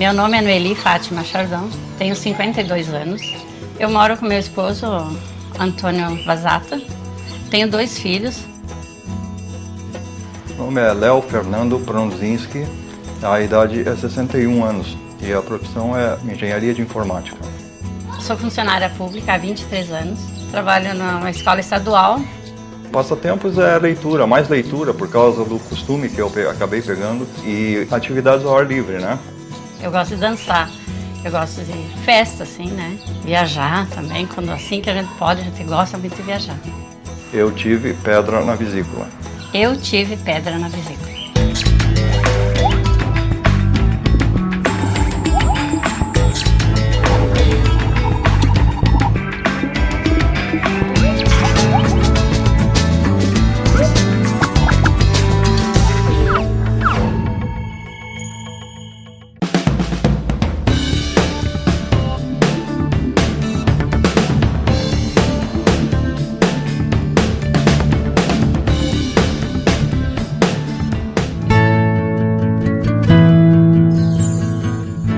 Meu nome é Noeli Fátima Chardon, tenho 52 anos. Eu moro com meu esposo, Antônio Vazata. Tenho 2 filhos. Meu nome é Léo Fernando Pronzinski, a idade é 61 anos e a profissão é engenharia de informática. Sou funcionária pública há 23 anos, trabalho numa escola estadual. Passatempos é leitura, mais leitura por causa do costume que eu acabei pegando e atividades ao ar livre, né? Eu gosto de dançar, eu gosto de festa, assim, né? Viajar também, quando assim que a gente pode, a gente gosta muito de viajar. Eu tive pedra na vesícula. Eu tive pedra na vesícula.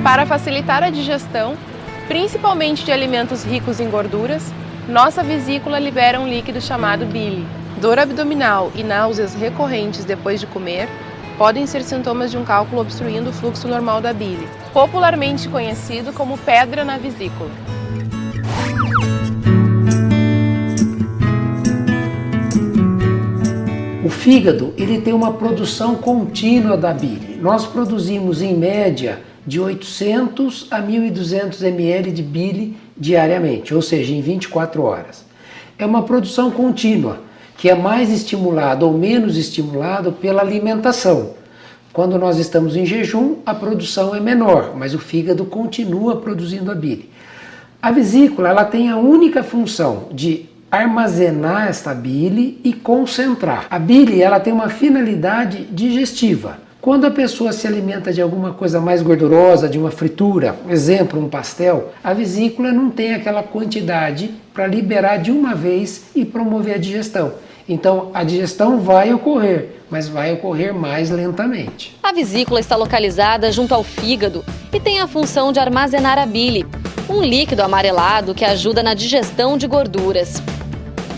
Para facilitar a digestão, principalmente de alimentos ricos em gorduras, nossa vesícula libera um líquido chamado bile. Dor abdominal e náuseas recorrentes depois de comer podem ser sintomas de um cálculo obstruindo o fluxo normal da bile, popularmente conhecido como pedra na vesícula. O fígado, ele tem uma produção contínua da bile. Nós produzimos em média de 800 a 1.200 ml de bile diariamente, ou seja, em 24 horas. É uma produção contínua, que é mais estimulada ou menos estimulada pela alimentação. Quando nós estamos em jejum, a produção é menor, mas o fígado continua produzindo a bile. A vesícula, ela tem a única função de armazenar esta bile e concentrar. A bile, ela tem uma finalidade digestiva. Quando a pessoa se alimenta de alguma coisa mais gordurosa, de uma fritura, exemplo, um pastel, a vesícula não tem aquela quantidade para liberar de uma vez e promover a digestão. Então, a digestão vai ocorrer, mas vai ocorrer mais lentamente. A vesícula está localizada junto ao fígado e tem a função de armazenar a bile, um líquido amarelado que ajuda na digestão de gorduras.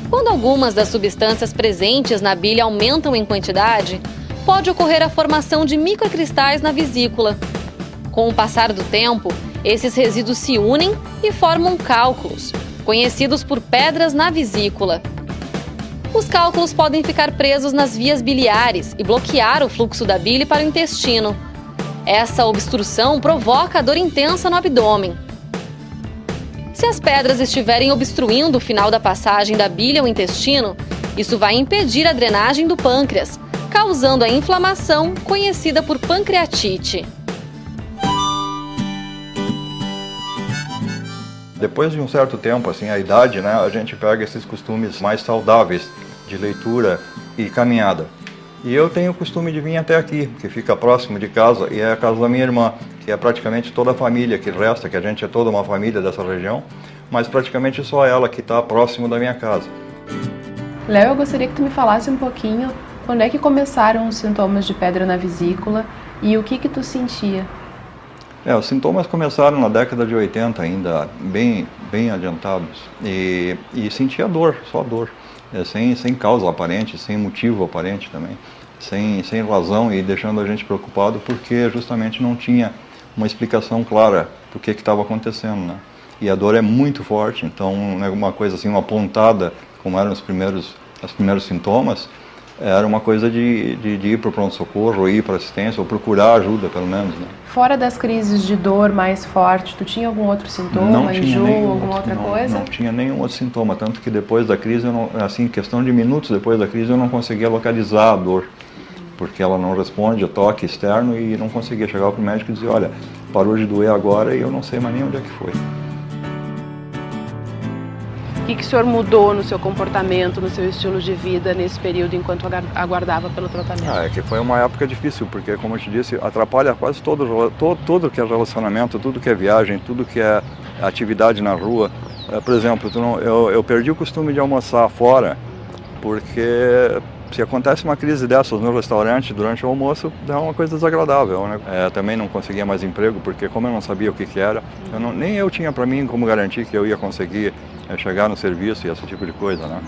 Quando algumas das substâncias presentes na bile aumentam em quantidade, pode ocorrer a formação de microcristais na vesícula. Com o passar do tempo, esses resíduos se unem e formam cálculos, conhecidos por pedras na vesícula. Os cálculos podem ficar presos nas vias biliares e bloquear o fluxo da bile para o intestino. Essa obstrução provoca dor intensa no abdômen. Se as pedras estiverem obstruindo o final da passagem da bile ao intestino, isso vai impedir a drenagem do pâncreas, causando a inflamação conhecida por pancreatite. Depois de um certo tempo, assim, a idade, né, a gente pega esses costumes mais saudáveis de leitura e caminhada. E eu tenho o costume de vir até aqui, que fica próximo de casa, e é a casa da minha irmã, que é praticamente toda a família que resta, que a gente é toda uma família dessa região, mas praticamente só ela que está próximo da minha casa. Léo, eu gostaria que tu me falasse um pouquinho quando é que começaram os sintomas de pedra na vesícula e o que tu sentia? Os sintomas começaram na década de 80 ainda, bem adiantados, e sentia dor, só dor, sem causa aparente, sem motivo aparente também, sem razão e deixando a gente preocupado porque justamente não tinha uma explicação clara do que estava acontecendo, né? E a dor é muito forte, então uma coisa assim, uma pontada, como eram os primeiros sintomas, era uma coisa de ir para o pronto-socorro, ir para assistência, ou procurar ajuda, pelo menos, né? Fora das crises de dor mais forte, tu tinha algum outro sintoma, enjoo, alguma outra coisa? Não tinha nenhum outro sintoma, tanto que depois da crise, assim, questão de minutos depois da crise, eu não conseguia localizar a dor, porque ela não responde a toque externo e não conseguia chegar para o médico e dizer, olha, parou de doer agora e eu não sei mais nem onde é que foi. O que o senhor mudou no seu comportamento, no seu estilo de vida nesse período enquanto aguardava pelo tratamento? É que foi uma época difícil, porque, como eu te disse, atrapalha quase tudo que é relacionamento, tudo que é viagem, tudo que é atividade na rua. Por exemplo, eu perdi o costume de almoçar fora, porque Se acontece uma crise dessas no restaurante durante o almoço, é uma coisa desagradável, né? Também não conseguia mais emprego, porque como eu não sabia o que era, nem eu tinha para mim como garantir que eu ia conseguir chegar no serviço e esse tipo de coisa, né?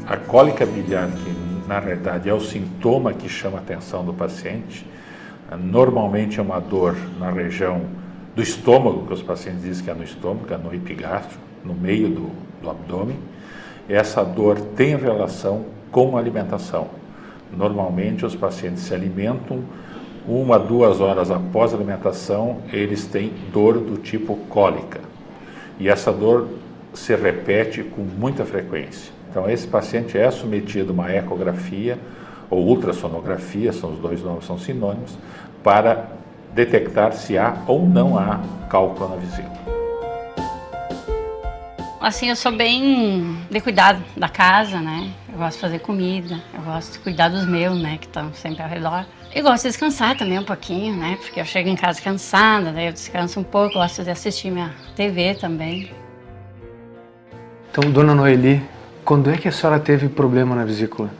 A cólica biliar, que na verdade é o sintoma que chama a atenção do paciente, normalmente é uma dor na região do estômago, que os pacientes dizem que é no estômago, é no epigástrico, no meio do abdômen. Essa dor tem relação com a alimentação. Normalmente os pacientes se alimentam, 1 a 2 horas após a alimentação, eles têm dor do tipo cólica. E essa dor se repete com muita frequência. Então esse paciente é submetido a uma ecografia ou ultrassonografia, são os dois nomes, são sinônimos, para detectar se há ou não há cálculo na vesícula. Assim, eu sou bem de cuidar da casa, né? Eu gosto de fazer comida, eu gosto de cuidar dos meus, né, que estão sempre ao redor. Eu gosto de descansar também um pouquinho, né, porque eu chego em casa cansada, daí eu descanso um pouco, gosto de assistir minha TV também. Então, dona Noeli, quando é que a senhora teve problema na vesícula?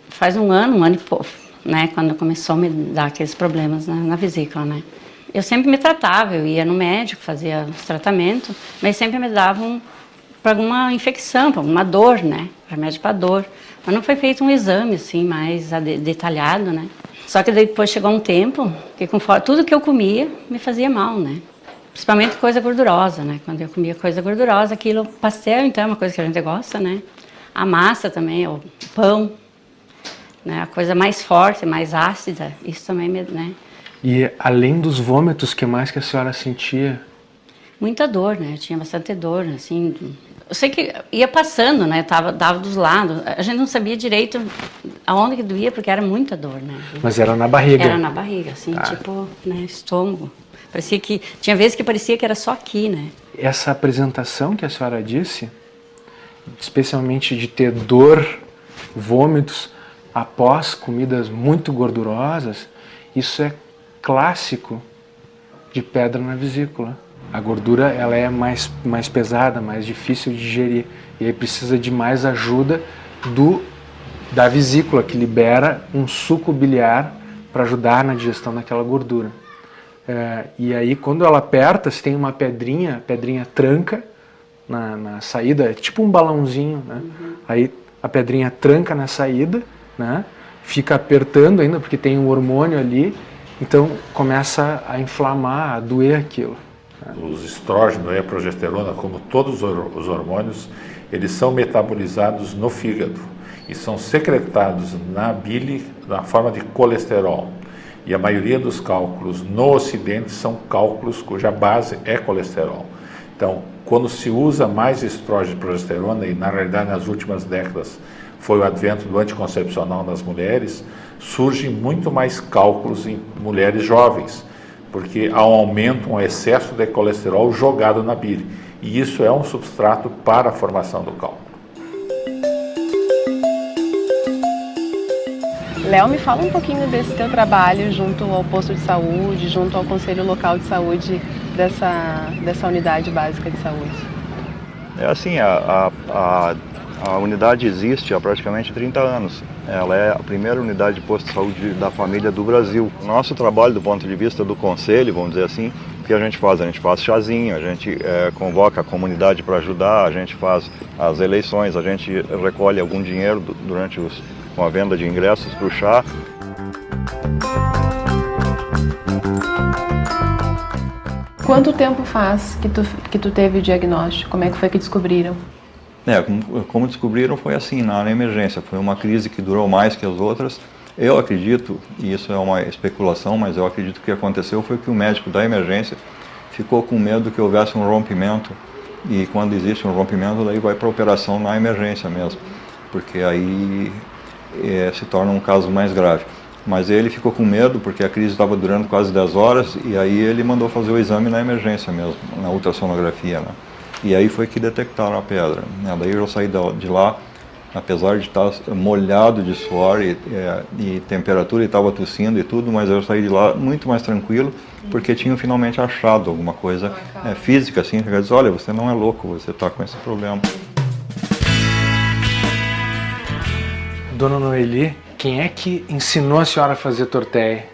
Faz um ano e pouco, né, quando começou a me dar aqueles problemas na vesícula, né. Eu sempre me tratava, eu ia no médico, fazia os tratamentos, mas sempre me davam para alguma infecção, para alguma dor, né, remédio para dor. Mas não foi feito um exame, assim, mais detalhado, né. Só que depois chegou um tempo que tudo que eu comia me fazia mal, né. Principalmente coisa gordurosa, né, quando eu comia coisa gordurosa, aquilo, pastel, então, é uma coisa que a gente gosta, né. A massa também, o pão, né, a coisa mais forte, mais ácida, isso também, né. E além dos vômitos, o que mais que a senhora sentia? Muita dor, né, eu tinha bastante dor, assim. Eu sei que ia passando, né, dava dos lados. A gente não sabia direito aonde que doía, porque era muita dor, né. Mas era na barriga? Era na barriga, assim, tipo, né, estômago. Parecia que, tinha vezes que parecia que era só aqui, né. Essa apresentação que a senhora disse, especialmente de ter dor, vômitos, após comidas muito gordurosas, isso é clássico de pedra na vesícula. A gordura ela é mais pesada, mais difícil de digerir, e aí precisa de mais ajuda da vesícula, que libera um suco biliar para ajudar na digestão daquela gordura. E aí quando ela aperta, se tem uma pedrinha, a pedrinha tranca na saída, é tipo um balãozinho, né? Aí a pedrinha tranca na saída, né? Fica apertando ainda, porque tem um hormônio ali, então começa a inflamar, a doer aquilo. Os estrógenos e a progesterona, como todos os hormônios, eles são metabolizados no fígado e são secretados na bile na forma de colesterol. E a maioria dos cálculos no Ocidente são cálculos cuja base é colesterol. Então, quando se usa mais estrógeno e progesterona, e na realidade nas últimas décadas foi o advento do anticoncepcional nas mulheres, surgem muito mais cálculos em mulheres jovens, porque há um aumento, um excesso de colesterol jogado na bile. E isso é um substrato para a formação do cálculo. Léo, me fala um pouquinho desse teu trabalho junto ao posto de saúde, junto ao Conselho Local de Saúde dessa unidade básica de saúde. É assim, a unidade existe há praticamente 30 anos. Ela é a primeira unidade de posto de saúde da família do Brasil. Nosso trabalho, do ponto de vista do conselho, vamos dizer assim, o que a gente faz? A gente faz chazinho, a gente convoca a comunidade para ajudar, a gente faz as eleições, a gente recolhe algum dinheiro durante com a venda de ingressos para o chá. Quanto tempo faz que tu teve o diagnóstico? Como é que foi que descobriram? Como descobriram foi assim, na emergência. Foi uma crise que durou mais que as outras. Eu acredito, e isso é uma especulação, mas eu acredito que o que aconteceu foi que o médico da emergência ficou com medo que houvesse um rompimento. E quando existe um rompimento, daí vai para a operação na emergência mesmo, porque aí se torna um caso mais grave. Mas ele ficou com medo porque a crise estava durando quase 10 horas e aí ele mandou fazer o exame na emergência mesmo, na ultrassonografia, né? E aí foi que detectaram a pedra. Daí eu saí de lá Apesar de estar molhado de suor e temperatura, e estava tossindo e tudo, mas eu saí de lá muito mais tranquilo, porque tinham finalmente achado alguma coisa física, assim, que diz, olha, você não é louco, você está com esse problema. Dona Noeli, quem é que ensinou a senhora a fazer tortéia?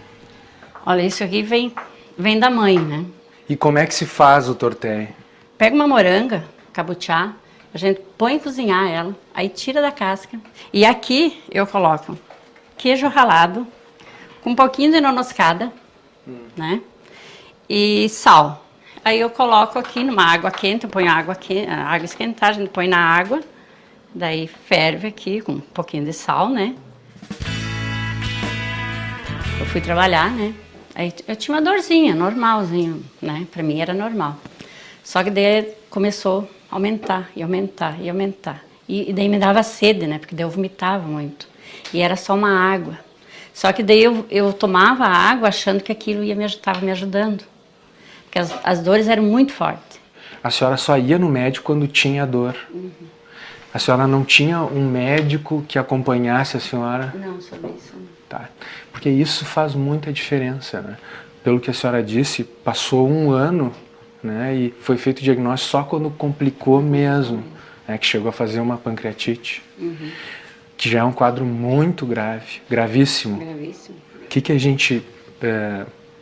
Olha, isso aqui vem da mãe, né? E como é que se faz o tortéia? Pega uma moranga, cabuchá, a gente põe em cozinhar ela, aí tira da casca. E aqui eu coloco queijo ralado, com um pouquinho de nonoscada, né? E sal. Aí eu coloco aqui numa água quente, eu ponho a água esquentar, a gente põe na água, daí ferve aqui com um pouquinho de sal, né? Eu fui trabalhar, né? Aí eu tinha uma dorzinha, normalzinho, né? Pra mim era normal. Só que daí começou a aumentar, e aumentar, e aumentar. E daí me dava sede, né? Porque daí eu vomitava muito. E era só uma água. Só que daí eu tomava a água achando que aquilo estava me ajudando. Porque as dores eram muito fortes. A senhora só ia no médico quando tinha dor. A senhora não tinha um médico que acompanhasse a senhora? Não, sobre isso não. Tá. Porque isso faz muita diferença, né? Pelo que a senhora disse, passou um ano, né? E foi feito o diagnóstico só quando complicou mesmo, né? Que chegou a fazer uma pancreatite. Que já é um quadro muito grave, gravíssimo. Gravíssimo. O que a gente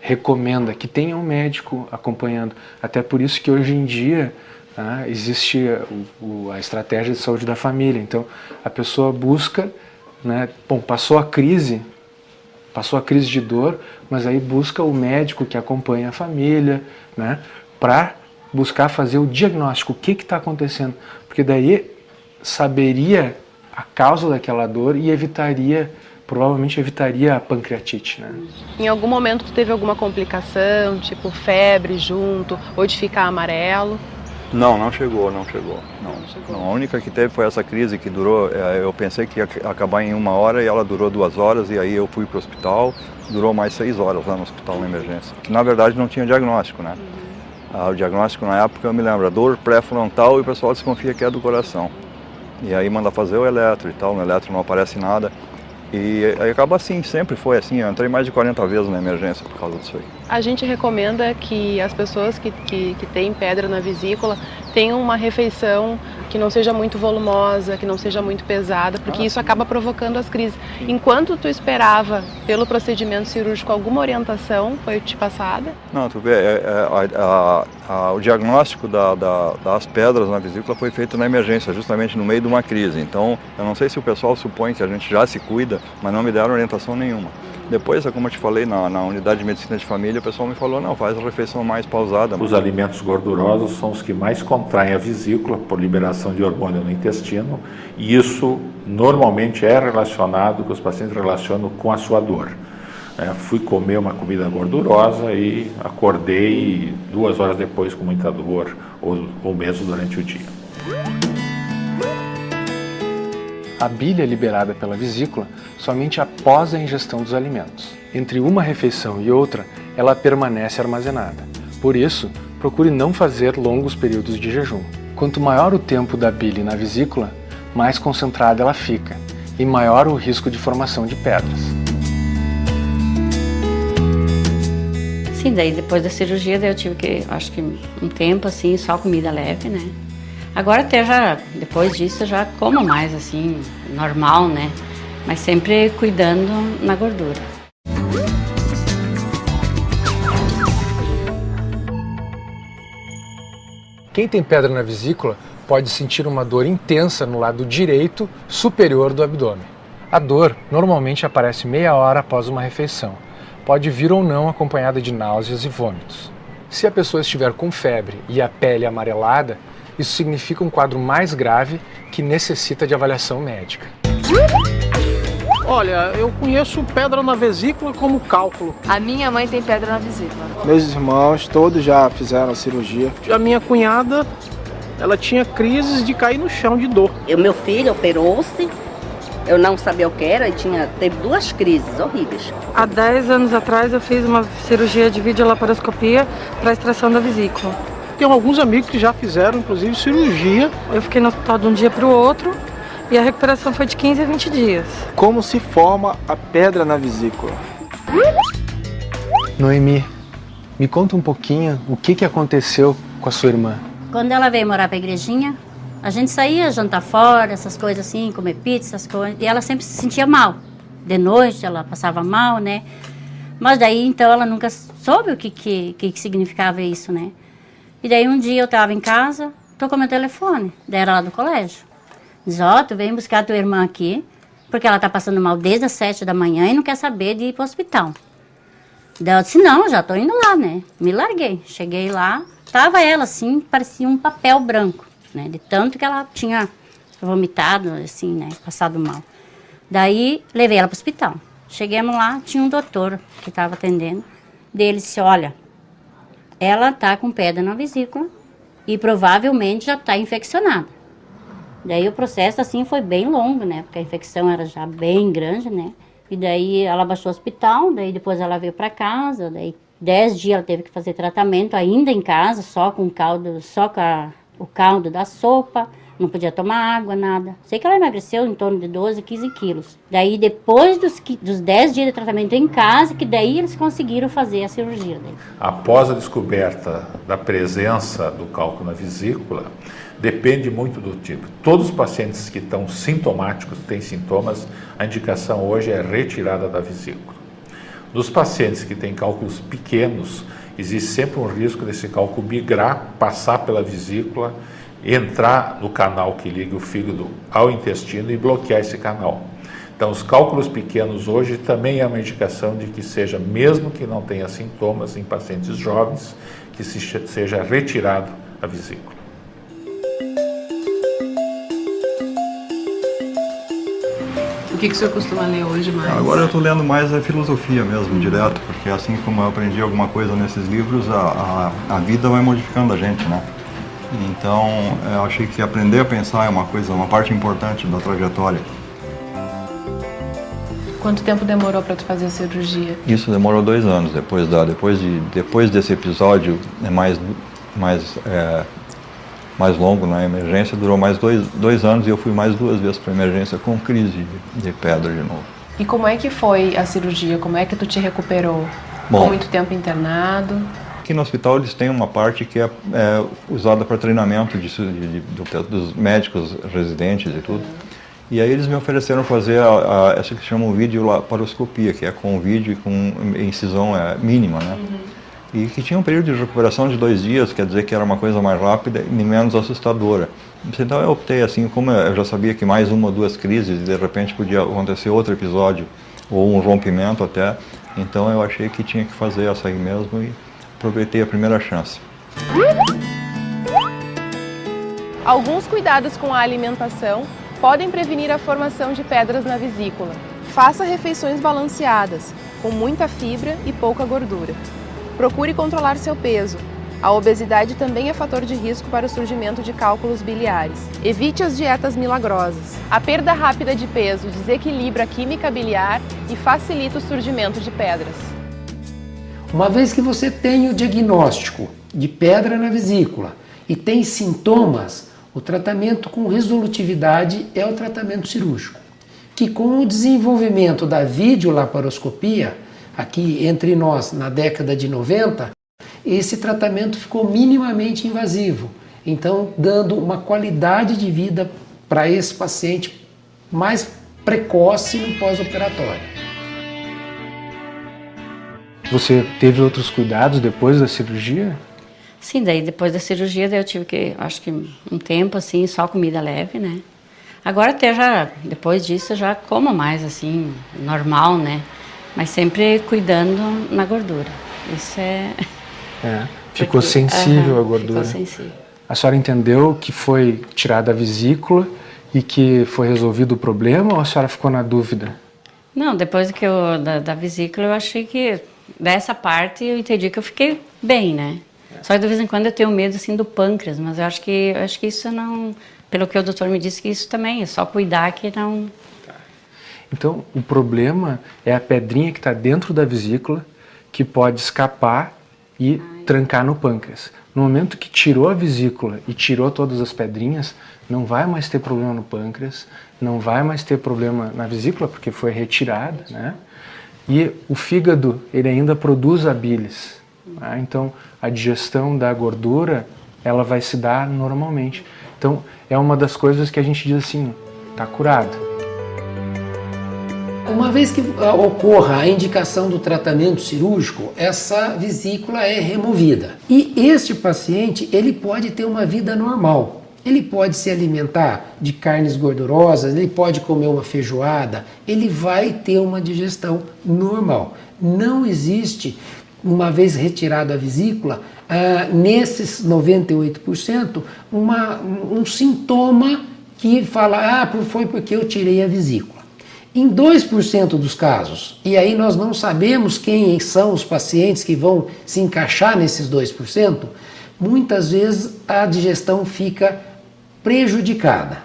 recomenda? Que tenha um médico acompanhando. Até por isso que hoje em dia existe a estratégia de saúde da família. Então, a pessoa busca, né? Bom, passou a crise de dor, mas aí busca o médico que acompanha a família, né? Para buscar fazer o diagnóstico, o que está acontecendo. Porque daí saberia a causa daquela dor e provavelmente evitaria a pancreatite, né? Em algum momento tu teve alguma complicação, tipo febre junto, ou de ficar amarelo? Não chegou. Não. A única que teve foi essa crise que durou, eu pensei que ia acabar em 1 hora e ela durou 2 horas, e aí eu fui para o hospital, durou mais 6 horas lá no hospital na emergência. Que na verdade não tinha diagnóstico, né? O diagnóstico na época, eu me lembro, dor pré-frontal, e o pessoal desconfia que é do coração. E aí manda fazer o eletro e tal, no eletro não aparece nada. E aí acaba assim, sempre foi assim, eu entrei mais de 40 vezes na emergência por causa disso aí. A gente recomenda que as pessoas que têm pedra na vesícula tenham uma refeição que não seja muito volumosa, que não seja muito pesada, porque isso acaba provocando as crises. Enquanto tu esperava pelo procedimento cirúrgico, alguma orientação foi te passada? Não, tu vê, o diagnóstico das pedras na vesícula foi feito na emergência, justamente no meio de uma crise. Então, eu não sei se o pessoal supõe que a gente já se cuida, mas não me deram orientação nenhuma. Depois, como eu te falei, na unidade de medicina de família, o pessoal me falou, não, faz a refeição mais pausada. Os alimentos gordurosos são os que mais contraem a vesícula por liberação de hormônio no intestino, e isso normalmente é relacionado, que os pacientes relacionam com a sua dor. Fui comer uma comida gordurosa e acordei 2 horas depois com muita dor, ou mesmo durante o dia. A bile é liberada pela vesícula somente após a ingestão dos alimentos. Entre uma refeição e outra, ela permanece armazenada. Por isso, procure não fazer longos períodos de jejum. Quanto maior o tempo da bile na vesícula, mais concentrada ela fica, e maior o risco de formação de pedras. Sim, daí depois da cirurgia eu tive que, acho que um tempo assim, só comida leve, né? Agora até já, depois disso, eu já como mais assim, normal, né? Mas sempre cuidando na gordura. Quem tem pedra na vesícula pode sentir uma dor intensa no lado direito superior do abdômen. A dor normalmente aparece meia hora após uma refeição. Pode vir ou não acompanhada de náuseas e vômitos. Se a pessoa estiver com febre e a pele amarelada, isso significa um quadro mais grave que necessita de avaliação médica. Olha, eu conheço pedra na vesícula como cálculo. A minha mãe tem pedra na vesícula. Meus irmãos todos já fizeram a cirurgia. A minha cunhada, ela tinha crises de cair no chão de dor. Meu filho operou-se, eu não sabia o que era e teve 2 crises horríveis. Há 10 anos atrás eu fiz uma cirurgia de videolaparoscopia para extração da vesícula. Tem alguns amigos que já fizeram, inclusive, cirurgia. Eu fiquei no hospital de um dia para o outro e a recuperação foi de 15 a 20 dias. Como se forma a pedra na vesícula? Noemi, me conta um pouquinho o que aconteceu com a sua irmã. Quando ela veio morar pra igrejinha, a gente saía jantar fora, essas coisas assim, comer pizza, essas coisas, e ela sempre se sentia mal. De noite ela passava mal, né? Mas daí então ela nunca soube o que significava isso, né? E daí um dia eu tava em casa, tocou meu telefone, daí era lá do colégio. Diz, ó, tu vem buscar a tua irmã aqui, porque ela tá passando mal desde as 7 da manhã e não quer saber de ir pro hospital. Daí eu disse, não, já tô indo lá, né? Me larguei, cheguei lá, tava ela assim, parecia um papel branco, né? De tanto que ela tinha vomitado, assim, né? Passado mal. Daí levei ela pro hospital. Chegamos lá, tinha um doutor que estava atendendo. Daí ele disse, olha, ela tá com pedra na vesícula e provavelmente já tá infeccionada. Daí o processo, assim, foi bem longo, né? Porque a infecção era já bem grande, né? E daí ela baixou ao hospital, daí depois ela veio para casa, daí 10 dias ela teve que fazer tratamento ainda em casa, só com caldo, o caldo da sopa, não podia tomar água, nada. Sei que ela emagreceu em torno de 12, 15 quilos. Daí depois dos 10 dias de tratamento em casa, que daí eles conseguiram fazer a cirurgia dele. Após a descoberta da presença do cálculo na vesícula, depende muito do tipo. Todos os pacientes que estão sintomáticos, têm sintomas, a indicação hoje é retirada da vesícula. Nos pacientes que têm cálculos pequenos, existe sempre um risco desse cálculo migrar, passar pela vesícula, entrar no canal que liga o fígado ao intestino e bloquear esse canal. Então, os cálculos pequenos hoje também é uma indicação de que seja, mesmo que não tenha sintomas em pacientes jovens, que seja retirado a vesícula. O que o senhor costuma ler hoje mais? Agora eu estou lendo mais a filosofia mesmo, direto, porque assim como eu aprendi alguma coisa nesses livros, a vida vai modificando a gente, né? Então, eu achei que aprender a pensar é uma parte importante da trajetória. Quanto tempo demorou para tu fazer a cirurgia? Isso demorou 2 anos, depois desse episódio mais longo na emergência, durou mais 2 anos e eu fui mais 2 vezes para a emergência com crise de pedra de novo. E como é que foi a cirurgia? Como é que tu te recuperou? Bom, com muito tempo internado? Aqui no hospital eles têm uma parte que é usada para treinamento dos médicos residentes e tudo. E aí eles me ofereceram fazer essa que se chama videolaparoscopia, que é com vídeo e com incisão mínima, né? E que tinha um período de recuperação de 2 dias, quer dizer que era uma coisa mais rápida e menos assustadora. Então eu optei assim, como eu já sabia que mais 1 ou 2 crises e de repente podia acontecer outro episódio ou um rompimento até, então eu achei que tinha que fazer essa aí mesmo e aproveitei a primeira chance. Alguns cuidados com a alimentação podem prevenir a formação de pedras na vesícula. Faça refeições balanceadas, com muita fibra e pouca gordura. Procure controlar seu peso. A obesidade também é fator de risco para o surgimento de cálculos biliares. Evite as dietas milagrosas. A perda rápida de peso desequilibra a química biliar e facilita o surgimento de pedras. Uma vez que você tem o diagnóstico de pedra na vesícula e tem sintomas, o tratamento com resolutividade é o tratamento cirúrgico, que com o desenvolvimento da videolaparoscopia, aqui entre nós na década de 90, esse tratamento ficou minimamente invasivo, então dando uma qualidade de vida para esse paciente mais precoce no pós-operatório. Você teve outros cuidados depois da cirurgia? Sim, daí depois da cirurgia daí eu tive que, acho que um tempo assim, só comida leve, né? Agora até já, depois disso, eu já como mais assim, normal, né? Mas sempre cuidando na gordura. Isso ficou sensível à gordura. Ficou sensível. A senhora entendeu que foi tirada a vesícula e que foi resolvido o problema ou a senhora ficou na dúvida? Não, depois que da vesícula eu achei que, dessa parte eu entendi que eu fiquei bem, né? Só que de vez em quando eu tenho medo assim do pâncreas, mas eu acho que isso não, pelo que o doutor me disse, que isso também é só cuidar que não... Então, o problema é a pedrinha que está dentro da vesícula, que pode escapar e trancar no pâncreas. No momento que tirou a vesícula e tirou todas as pedrinhas, não vai mais ter problema no pâncreas, não vai mais ter problema na vesícula, porque foi retirada, né? E o fígado, ele ainda produz a bilis, né? Então, a digestão da gordura, ela vai se dar normalmente. Então, é uma das coisas que a gente diz assim, tá curado. Uma vez que ocorra a indicação do tratamento cirúrgico, essa vesícula é removida. E este paciente, ele pode ter uma vida normal. Ele pode se alimentar de carnes gordurosas, ele pode comer uma feijoada, ele vai ter uma digestão normal. Não existe, uma vez retirada a vesícula, nesses 98%, um sintoma que fala, foi porque eu tirei a vesícula. Em 2% dos casos, e aí nós não sabemos quem são os pacientes que vão se encaixar nesses 2%, muitas vezes a digestão fica prejudicada.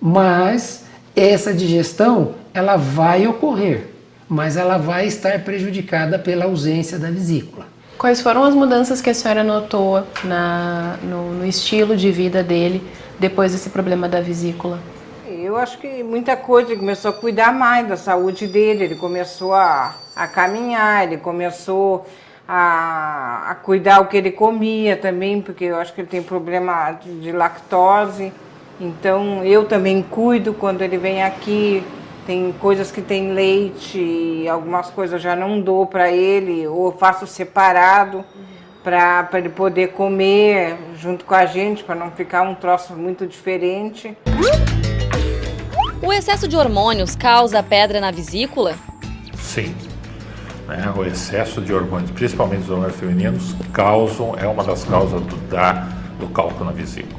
Mas essa digestão, ela vai ocorrer, mas ela vai estar prejudicada pela ausência da vesícula. Quais foram as mudanças que a senhora notou no estilo de vida dele depois desse problema da vesícula? Eu acho que muita coisa, ele começou a cuidar mais da saúde dele, ele começou a caminhar, ele começou a cuidar o que ele comia também, porque eu acho que ele tem problema de lactose, então eu também cuido quando ele vem aqui, tem coisas que tem leite, algumas coisas eu já não dou para ele, ou faço separado para ele poder comer junto com a gente, para não ficar um troço muito diferente. O excesso de hormônios causa pedra na vesícula? Sim. O excesso de hormônios, principalmente os hormônios femininos, é uma das causas do cálculo na vesícula.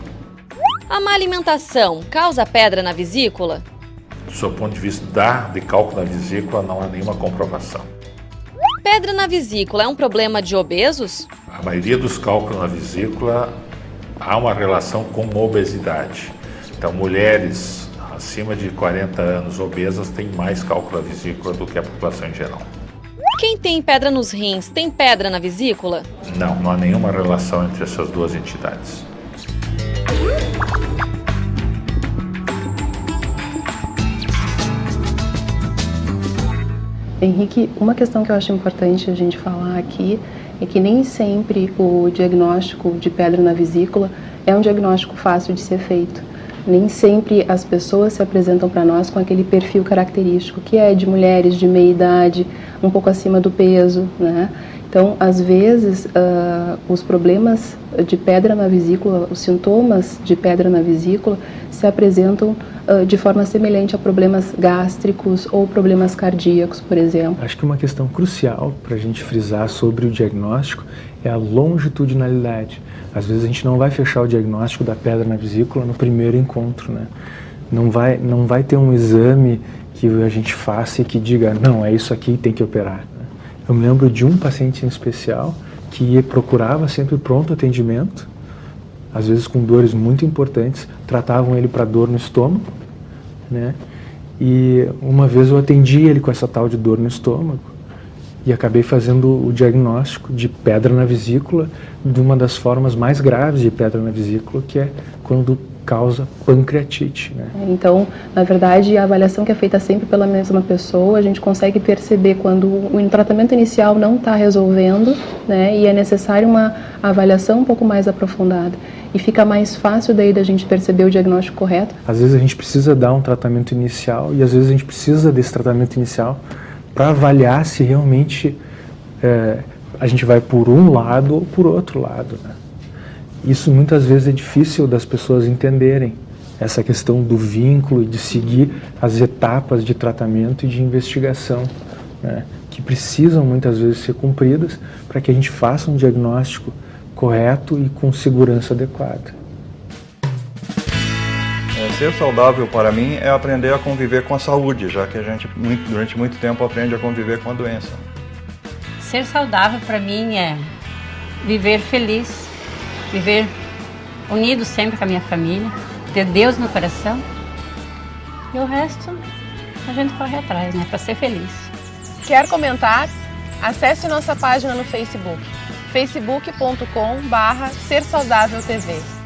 A má alimentação causa pedra na vesícula? Do seu ponto de vista de cálculo na vesícula, não há nenhuma comprovação. Pedra na vesícula é um problema de obesos? A maioria dos cálculos na vesícula há uma relação com obesidade. Então, mulheres acima de 40 anos obesas têm mais cálculo na vesícula do que a população em geral. Quem tem pedra nos rins tem pedra na vesícula? Não há nenhuma relação entre essas duas entidades. Henrique, uma questão que eu acho importante a gente falar aqui é que nem sempre o diagnóstico de pedra na vesícula é um diagnóstico fácil de ser feito. Nem sempre as pessoas se apresentam para nós com aquele perfil característico, que é de mulheres de meia idade, um pouco acima do peso, né? Então, às vezes, os problemas de pedra na vesícula, os sintomas de pedra na vesícula se apresentam de forma semelhante a problemas gástricos ou problemas cardíacos, por exemplo. Acho que uma questão crucial para a gente frisar sobre o diagnóstico é a longitudinalidade. Às vezes a gente não vai fechar o diagnóstico da pedra na vesícula no primeiro encontro, né? Não vai ter um exame que a gente faça e que diga, não, é isso aqui, tem que operar. Eu me lembro de um paciente em especial que procurava sempre pronto atendimento, às vezes com dores muito importantes, tratavam ele para dor no estômago, né? E uma vez eu atendi ele com essa tal de dor no estômago e acabei fazendo o diagnóstico de pedra na vesícula, de uma das formas mais graves de pedra na vesícula, que é quando causa pancreatite, né? Então, na verdade, a avaliação que é feita sempre pela mesma pessoa, a gente consegue perceber quando o tratamento inicial não está resolvendo, né, e é necessário uma avaliação um pouco mais aprofundada. E fica mais fácil daí da gente perceber o diagnóstico correto. Às vezes a gente precisa dar um tratamento inicial e às vezes a gente precisa desse tratamento inicial para avaliar se realmente a gente vai por um lado ou por outro lado, né? Isso muitas vezes é difícil das pessoas entenderem, essa questão do vínculo e de seguir as etapas de tratamento e de investigação, né, que precisam muitas vezes ser cumpridas para que a gente faça um diagnóstico correto e com segurança adequada. Ser saudável para mim é aprender a conviver com a saúde, já que a gente durante muito tempo aprende a conviver com a doença. Ser saudável para mim é viver feliz, viver unido sempre com a minha família, ter Deus no coração e o resto a gente corre atrás, né, para ser feliz. Quer comentar? Acesse nossa página no Facebook. facebook.com/sersaudáveltv.